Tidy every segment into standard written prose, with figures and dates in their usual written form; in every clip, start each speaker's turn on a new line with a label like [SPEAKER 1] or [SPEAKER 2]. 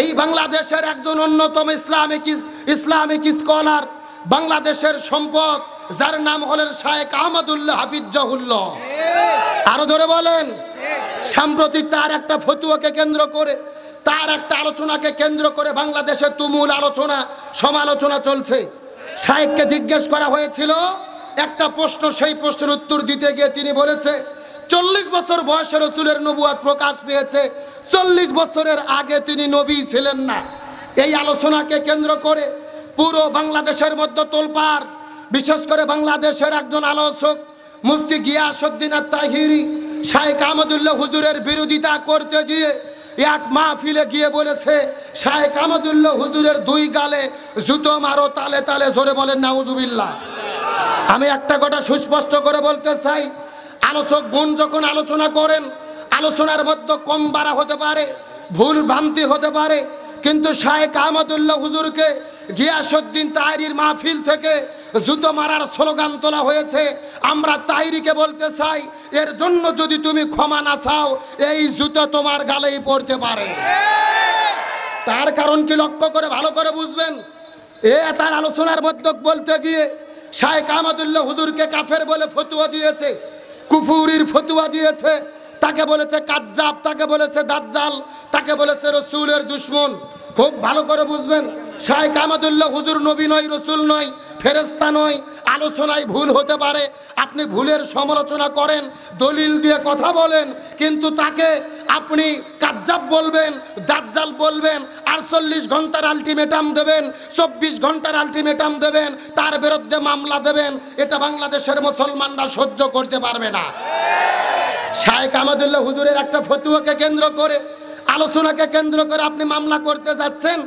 [SPEAKER 1] এই বাংলাদেশের একজন অন্যতম ইসলামিক স্কলার, বাংলাদেশের সম্পদ, যার নাম হলেন শায়েখ আহমদুল্লাহ হাফিজাহুল্লাহ। আরো ধরে বলেন। সাম্প্রতিক তার একটা ফতুয়াকে কেন্দ্র করে, তার একটা আলোচনাকে কেন্দ্র করে বাংলাদেশে তুমুল আলোচনা সমালোচনা চলছে। শায়েখকে জিজ্ঞেস করা হয়েছিল একটা প্রশ্ন, সেই প্রশ্নের উত্তর দিতে গিয়ে তিনি বলেছে 40 বছর বয়সে রাসূলের নবুয়ত প্রকাশ পেয়েছে, 40 বছরের আগে তিনি নবী ছিলেন না। এই আলোচনাকে কেন্দ্র করে পুরো বাংলাদেশের মধ্যে তোলপাড়। বিশেষ করে বাংলাদেশের একজন আলোচক মুফতি গিয়াসউদ্দিন আত-তাহিরি শায়েখ আহমদুল্লাহ হুজুরের বিরোধিতা করতে গিয়ে এক মাহফিলে গিয়ে বলেছে, শায়েখ আহমদুল্লাহ হুজুরের 2 গালে জুতো মারো তালে তালে, জোরে বলেন নাউজুবিল্লাহ। আমি একটা কথা সুস্পষ্ট করে বলতে চাই, আলোচক বোন যখন আলোচনা করেন, আলোচনার মধ্যে কম বাড়া হতে পারে, ভুল ভ্রান্তি হতে পারে, কিন্তু শায়েখ আহমদুল্লাহ হুজুরকে গিয়াসউদ্দিন তাহিরির মাহফিল থেকে জুতো মারার স্লোগান তোলা হয়েছে। আমরা তাহিরিকে বলতে চাই, এর জন্য যদি তুমি ক্ষমা না চাও, এই জুতো তোমার গালেই পড়তে পারে। তার কারণ কি লক্ষ্য করে ভালো করে বুঝবেন। তার আলোচনার মধ্যে বলতে গিয়ে শায়েখ আহমদুল্লাহ হুজুরকে কাফের বলে ফতুয়া দিয়েছে, কুফুরির ফতুয়া দিয়েছে, তাকে বলেছে কাজ্জাব, তাকে বলেছে দাজ্জাল, তাকে বলেছে রাসূলের দুশমন। খুব ভালো করে বুঝবেন, শায়েখ আহমদুল্লাহ হুজুর নবী নয়, রাসূল নয়, ফেরেশতা নয়। আলোচনায় ভুল হতে পারে, আপনি ভুলের সমালোচনা করেন, দলিল দিয়ে কথা বলেন, কিন্তু তাকে আপনি কাজ্জাব বলবেন, দাজ্জাল বলবেন, 48 ঘন্টার আলটিমেটাম দেবেন, 24 ঘন্টার আলটিমেটাম দেবেন, তার বিরুদ্ধে মামলা দেবেন, এটা বাংলাদেশের মুসলমানরা সহ্য করতে পারবে না। শায়েখ আহমদুল্লাহ হুজুরের একটা ফতুয়াকে কেন্দ্র করে, আলোচনাকে কেন্দ্র করে আপনি মামলা করতে যাচ্ছেন।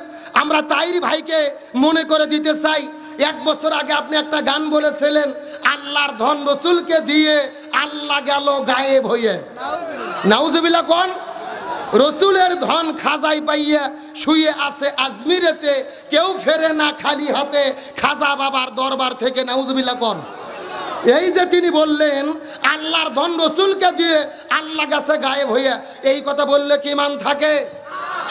[SPEAKER 1] আমরা তাহিরি ভাইকে মনে করে দিতে চাই, 1 বছর আগে আপনি একটা গান বলেছিলেন, আল্লাহর ধন রাসূলকে দিয়ে আল্লাহ গেল গায়েব হয়ে। নাউজুবিল্লাহ কোন? রাসূলের ধন খাজাই পাইয়া শুয়ে আছে আজমিরেতে, কেউ ফেরে না খালি হাতে খাজা বাবার দরবার থেকে। নাউজুবিল্লাহ কোন? এই যে তিনি বললেন আল্লাহর ধন রাসূলকে দিয়ে আল্লাহ গেছে গায়েব হইয়া, এই কথা বললে কি মান থাকে?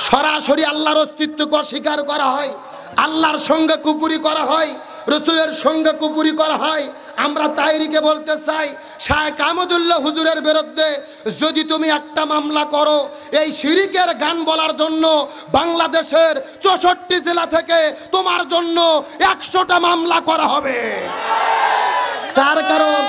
[SPEAKER 1] সরাসরি আল্লাহর অস্তিত্বকে অস্বীকার করা হয়, আল্লাহর সঙ্গে কুপুরি করা হয়, রাসূলের সঙ্গে কুপুরি করা হয়। আমরা তাহিরিকে বলতে চাই, শায়েখ আহমদুল্লাহ হুজুরের বিরুদ্ধে যদি তুমি একটা মামলা করো, এই শিরিকের গান বলার জন্য বাংলাদেশের 64 জেলা থেকে তোমার জন্য 100টা মামলা করা হবে। তার কারণ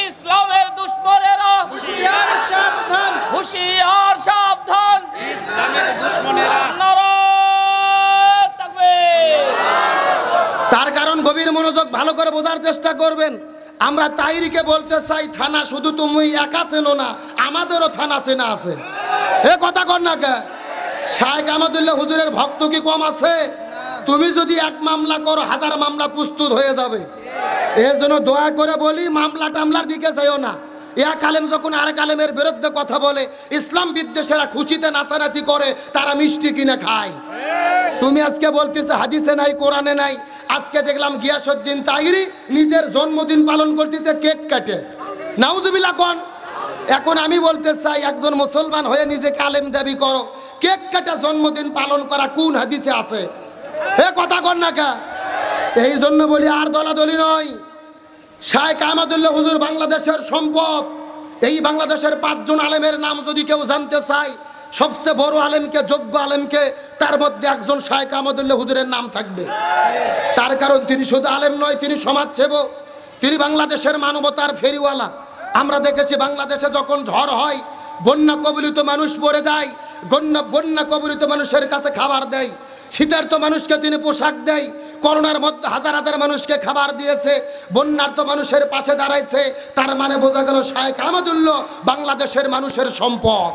[SPEAKER 2] ইসলামের দুশমনেরা হুঁশিয়ার সাবধান, হুঁশিয়ার সাবধান, ইসলামের দুশমনেরা নারায়ে তাকবীর।
[SPEAKER 1] তার কারণ গভীর মনোযোগ ভালো করে বোঝার চেষ্টা করবেন। আমরা তাহিরিকে বলতে চাই, থানা শুধু তুমি একা চেনো না, আমাদেরও থানা চেনা আছে। এ কথা কর না কে? শায়েখ আহমদুল্লাহ হুজুরের ভক্ত কি কম আছে? তুমি যদি 1 মামলা করো, 1000 মামলা প্রস্তুত হয়ে যাবে। এর জন্য দয়া করে বলি, মামলা টামলার দিকে যাইও না। এক আলেম যখন আরেক আলেমের বিরুদ্ধে কথা বলে, ইসলাম বিদ্বেষীরা খুশিতে নাচানাচি করে, তারা মিষ্টি কিনে খায়। তুমি আজকে বলতেছো হাদিসে নাই, কোরআনে নাই। আজকে দেখলাম গিয়াসউদ্দিন তাহিরি নিজের জন্মদিন পালন করতেছে কেক কাটে। নাউজুবিল্লাহ কোন? এখন আমি বলতে চাই, একজন মুসলমান হয়ে নিজেকে আলেম দাবি করো, কেক কাটা জন্মদিন পালন করা কোন হাদিসে আছে? এ কথা কর না কে? এই জন্য বলি, আর দলাদলি নয়। শায়েখ আহমদুল্লাহ হুজুর বাংলাদেশের সম্পদ। এই বাংলাদেশের 5 জন আলেমের নাম যদি কেউ জানতে চায়, সবচেয়ে বড় আলেমকে, যোগ্য আলেমকে, তার মধ্যে একজন শায়েখ আহমদুল্লাহ হুজুরের নাম থাকবে। তার কারণ তিনি শুধু আলেম নয়, তিনি সমাজসেবক, তিনি বাংলাদেশের মানবতার ফেরিওয়ালা। আমরা দেখেছি বাংলাদেশে যখন ঝড় হয়, বন্যা কবলিত মানুষ পড়ে যায়, বন্যা কবলিত মানুষের কাছে খাবার দেয়, শীতার্ত মানুষকে তিনি পোশাক দেয়, করোনার মধ্যে হাজার হাজার মানুষকে খাবার দিয়েছে, বন্যার্ত মানুষের পাশে দাঁড়াইছে। তার মানে বোঝা গেল শায়েখ আহমদুল্লাহ বাংলাদেশের মানুষের সম্পদ।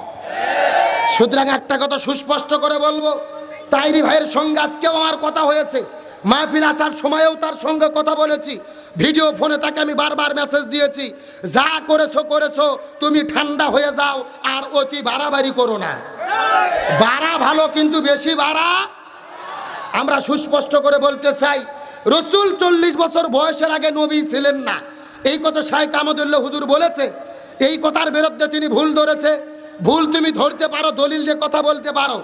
[SPEAKER 1] সুতরাং একটা কথা সুস্পষ্ট করে বলবো, তাহিরি ভাইয়ের সঙ্গে আজকেও আমার কথা হয়েছে, মাহফিল আসার সময়েও তার সঙ্গে কথা বলেছি, ভিডিও ফোনে তাকে আমি বারবার মেসেজ দিয়েছি, যা করেছো করেছো, তুমি ঠান্ডা হয়ে যাও, আর অতি বাড়াবাড়ি করো না। বাড়া ভালো, কিন্তু বেশি বাড়া। আমরা সুস্পষ্ট করে বলতে চাই, রাসূল 40 বছর বয়সের আগে নবী ছিলেন না, এই কথা শায়েখ আহমদুল্লাহ হুজুর বলেছে। এই কথার বিরুদ্ধে তিনি ভুল ধরেছে। ভুল তুমি ধরতে পারো, দলিল দিয়ে কথা বলতে পারো,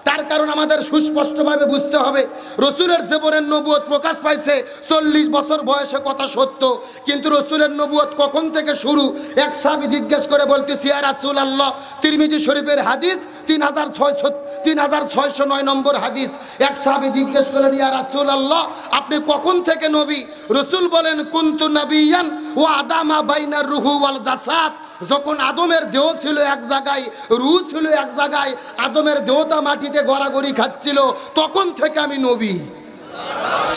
[SPEAKER 1] তার কারণ আমাদের সুস্পষ্টভাবে বুঝতে হবে রসুলের জীবনের নবুয়ত প্রকাশ পাইছে 40 বছর বয়সে, কথা সত্য, কিন্তু রসুলের নবুয়ত কখন থেকে শুরু? এক সাহাবী জিজ্ঞেস করে বলতেছি, ইয়া রাসূলুল্লাহ, তিরমিজি শরীফের হাদিস 3609 নম্বর হাদিস। এক সাহাবী জিজ্ঞেস করলেন, ইয়া রাসূলুল্লাহ, আপনি কখন থেকে নবী? রসুল বলেন, কুনতু নবিয়ান ওয়া আদামা বাইনার রুহু ওয়াল জাসাদ। যখন আদমের দেহ ছিল এক জায়গায়, রূহ ছিল এক জায়গায়, আদমের দেহটা মাটিতে গড়াগড়ি খাচ্ছিল, তখন থেকে আমি নবী।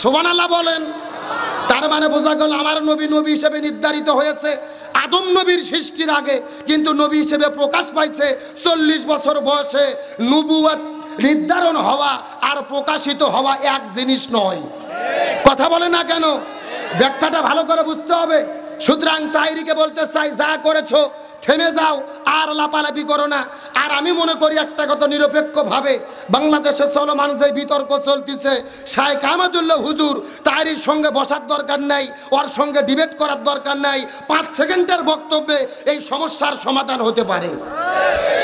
[SPEAKER 1] সুবহানাল্লাহ বলেন। তার মানে বোঝা গেল আমার নবী নবী হিসেবে নির্ধারিত হয়েছে আদম নবীর সৃষ্টির আগে, কিন্তু নবী হিসেবে প্রকাশ পাইছে 40 বছর বয়সে। নবুয়ত নির্ধারণ হওয়া আর প্রকাশিত হওয়া এক জিনিস নয়। কথা বলে না কেন? ব্যাখ্যাটা ভালো করে বুঝতে হবে। সুতরাং তাইরিকে বলতে চাই, যা করেছো থেমে যাও, আর লাপালাপি করো না। আর আমি মনে করি একটা কথা নিরপেক্ষভাবে, বাংলাদেশে চলমান যে বিতর্ক চলতেছে, শায়েখ আহমদুল্লাহ হুজুর তাইরির সঙ্গে বসার দরকার নাই, ওর সঙ্গে ডিবেট করার দরকার নাই। 5 সেকেন্ডের বক্তব্যে এই সমস্যার সমাধান হতে পারে।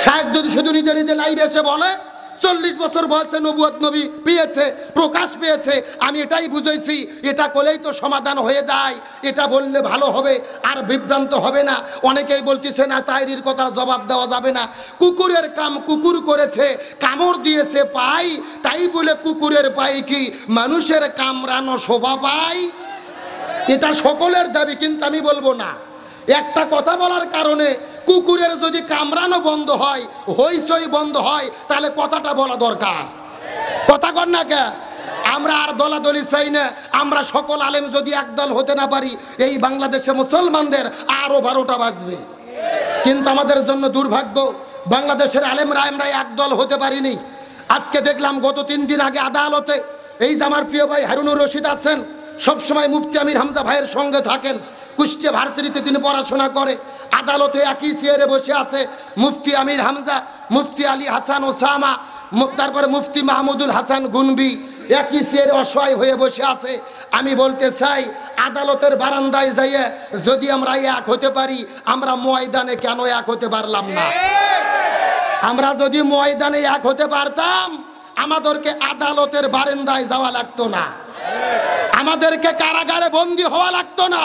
[SPEAKER 1] শায়েখ যদি শুধু নিজে নিজে লাইভে এসে বলে 40 বছর বয়সে নবুয়ত নবী পেয়েছে, প্রকাশ পেয়েছে, আমি এটাই বুঝেছি, এটা করলেই তো সমাধান হয়ে যায়, এটা বললে ভালো হবে, আর বিভ্রান্ত হবে না। অনেকেই বলতেছে না, তাইরির কথার জবাব দেওয়া যাবে না। কুকুরের কাম কুকুর করেছে, কামড় দিয়েছে পাই, তাই বলে কুকুরের পাই কি মানুষের কামড়ানো শোভা পায়? এটা সকলের দাবি, কিন্তু আমি বলবো না। একটা কথা বলার কারণে কুকুরের যদি কামড়ানো বন্ধ হয়, হইচই বন্ধ হয়, তাহলে কথাটা বলা দরকার। কথা কর না কে? আমরা আর দলাদলি চাই না। আমরা সকল আলেম যদি একদল হতে না পারি, এই বাংলাদেশে মুসলমানদের আরো 12টা বাজবে। কিন্তু আমাদের জন্য দুর্ভাগ্য, বাংলাদেশের আলেমরা আমরা একদল হতে পারিনি। আজকে দেখলাম গত 3 দিন আগে আদালতে, এই যে আমার প্রিয় ভাই হারুনুর রশিদ আছেন, সবসময় মুফতি আমির হামজা ভাইয়ের সঙ্গে থাকেন, কুষ্টিয়া ভার্সিটিতে তিনি পড়াশোনা করে, আদালতে একই চেয়ারে বসে আছে মুফতি আমির হামজা, মুফতি আলী হাসান ওসামা, তারপরে মুফতি মাহমুদুল হাসান গুনবি, একই চেয়ারে অসহায় হয়ে বসে আছে। আমি বলতে চাই, আদালতের বারান্দায় যাইয়ে যদি আমরা এক হতে পারি, আমরা ময়দানে কেন এক হতে পারলাম না? আমরা যদি ময়দানে এক হতে পারতাম, আমাদেরকে আদালতের বারান্দায় যাওয়া লাগতো না, আমাদেরকে কারাগারে বন্দী হওয়া লাগতো না।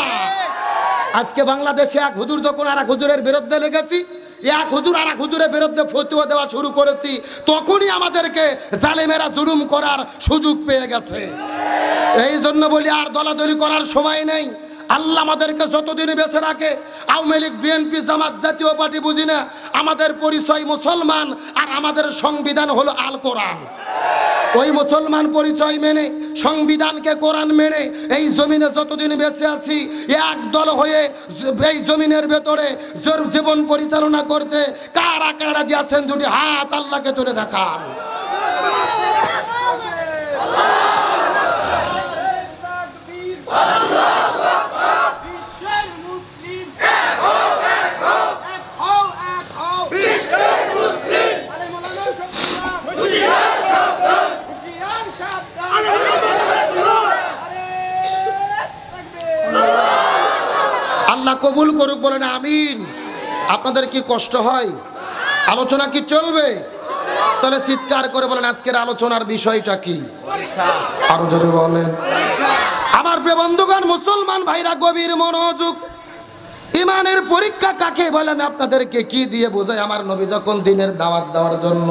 [SPEAKER 1] আজকে বাংলাদেশে এক হুজুর যখন আর এক হুজুরের বিরুদ্ধে লেগেছি, এক হুজুর আর এক হুজুরের বিরুদ্ধে ফতোয়া দেওয়া শুরু করেছি, তখনই আমাদেরকে জালেমেরা জুলুম করার সুযোগ পেয়ে গেছে। এই জন্য বলি, আর দলাদলি করার সময় নেই। আল্লাহ আমাদেরকে যতদিন বেঁচে রাখে, আওয়ামী লীগ, বিএনপি, জামাত, জাতীয় পার্টি বুঝি না, আমাদের পরিচয় মুসলমান, আর আমাদের সংবিধান হলো আল কোরআন। ওই মুসলমান পরিচয় মেনে, সংবিধানকে কোরআন মেনে এই জমিনে যতদিন বেঁচে আছি, এক দল হয়ে এই জমিনের ভেতরে জীবন পরিচালনা করতে কারা কারা যে আছেন, দুটি হাত আল্লাহকে তুলে দেখান। আল্লাহ কবুল করুক, বলেন আমিন। আপনাদের কি কষ্ট হয়? আলোচনা কি চলবে? তাহলে চিৎকার করে বলেন, আজকের আলোচনার বিষয়টা কি? আরো জোরে বলেন। আমার প্রিয় বন্ধুগণ, মুসলমান ভাইরা, গভীর মনোযোগ। ইমানের পরীক্ষা কাকে বলে আমি আপনাদেরকে কি দিয়ে বোঝাই? আমার নবী যখন দিনের দাওয়াত দেওয়ার জন্য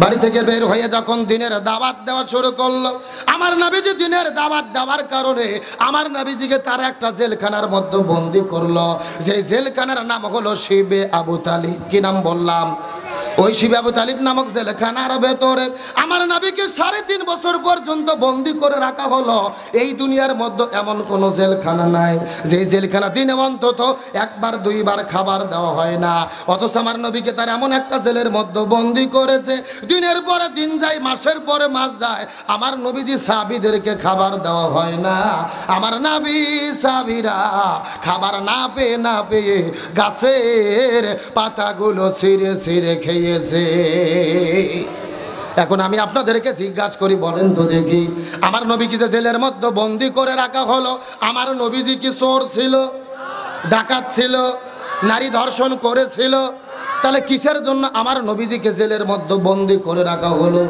[SPEAKER 1] বাড়ি থেকে বের হয়ে যখন দিনের দাওয়াত দেওয়া শুরু করলো, আমার নবীজি দিনের দাওয়াত দেওয়ার কারণে আমার নবীজিকে তারা একটা জেলখানার মধ্যে বন্দি করলো। যে জেলখানার নাম হলো শিবে আবু তালিব। কি নাম বললাম? ওই শিবে আবু তালিব নামক জেলখানার ভেতরে আমার নবীকে 3.5 বছর পর্যন্ত বন্দি করে রাখা হলো। এই দুনিয়ার মধ্যে এমন কোনো জেলখানা নাই যে জেলখানা দিনে অন্তত 1বার 2বার খাবার দেওয়া হয় না। অথচ আমার নবীকে তার এমন একটা জেলের মধ্যে বন্দি করেছে, দিনের পরে দিন যায়, মাসের পরে মাস যায়, আমার নবীজি সাহাবীদেরকে খাবার দেওয়া হয় না। আমার নবী সাহাবীরা খাবার না পেয়ে গাছের পাতাগুলো ছিঁড়ে ছিঁড়ে খেয়েছে। এখন আমি আপনাদেরকে জিজ্ঞাসা করি, বলেন তো দেখি, আমার নবীকে যে জেলের মধ্যে বন্দি করে রাখা হলো, আমার নবীজি কি চোর ছিল, ডাকাত ছিল, নারী ধর্ষণ করেছিল, তাহলে কিসের জন্য আমার নবীজিকে জেলের মধ্যে বন্দি করে রাখা হলো?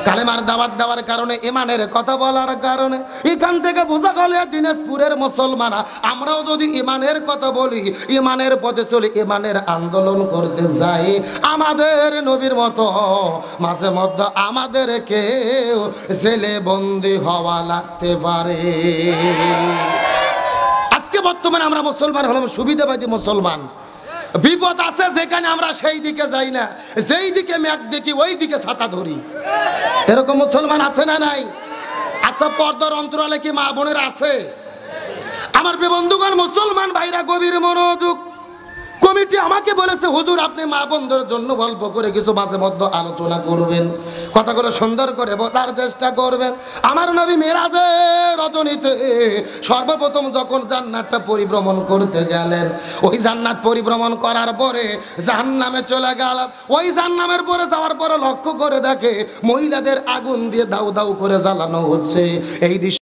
[SPEAKER 1] কালেমার দাওয়াত দেওয়ার কারণে, ইমানের কথা বলার কারণে। এখান থেকে বোঝা গেল দিনাজপুরের মুসলমান আমরাও যদি ইমানের কথা বলি, ইমানের পথে চলি, ইমানের আন্দোলন করতে যাই, আমাদের নবীর মতো মাঝে মধ্যে আমাদেরকেও জেলে বন্দি হওয়া লাগতে পারে। আজকে বর্তমানে আমরা মুসলমান হলাম সুবিধাবাদী মুসলমান। বিপদ আছে যেখানে আমরা সেই দিকে যাই না, যেই দিকে মেঘ দেখি ওই দিকে ছাতা ধরি। এরকম মুসলমান আছে না নাই? আচ্ছা, পর্দার অন্তরালে কি মা বোনের আছে? আমার বন্ধুগণ, মুসলমান ভাইরা গভীর মনোযোগ। কমিটি আমাকে বলেছে, হুজুর আপনি মা বোনদের জন্য গল্প করে কিছু মাঝে মধ্যে আলোচনা করবেন, কথাগুলো সুন্দর করে বলার চেষ্টা করবেন। আমার নবী মেরাজের রজনীতে সর্বপ্রথম যখন জান্নাতটা পরিভ্রমণ করতে গেলেন, ওই জান্নাত পরিভ্রমণ করার পরে জাহান্নামে চলে গেল। ওই জাহান্নামের পরে যাওয়ার পরে লক্ষ্য করে দেখে মহিলাদের আগুন দিয়ে দাউ দাউ করে জ্বালানো হচ্ছে। এই দৃশ্য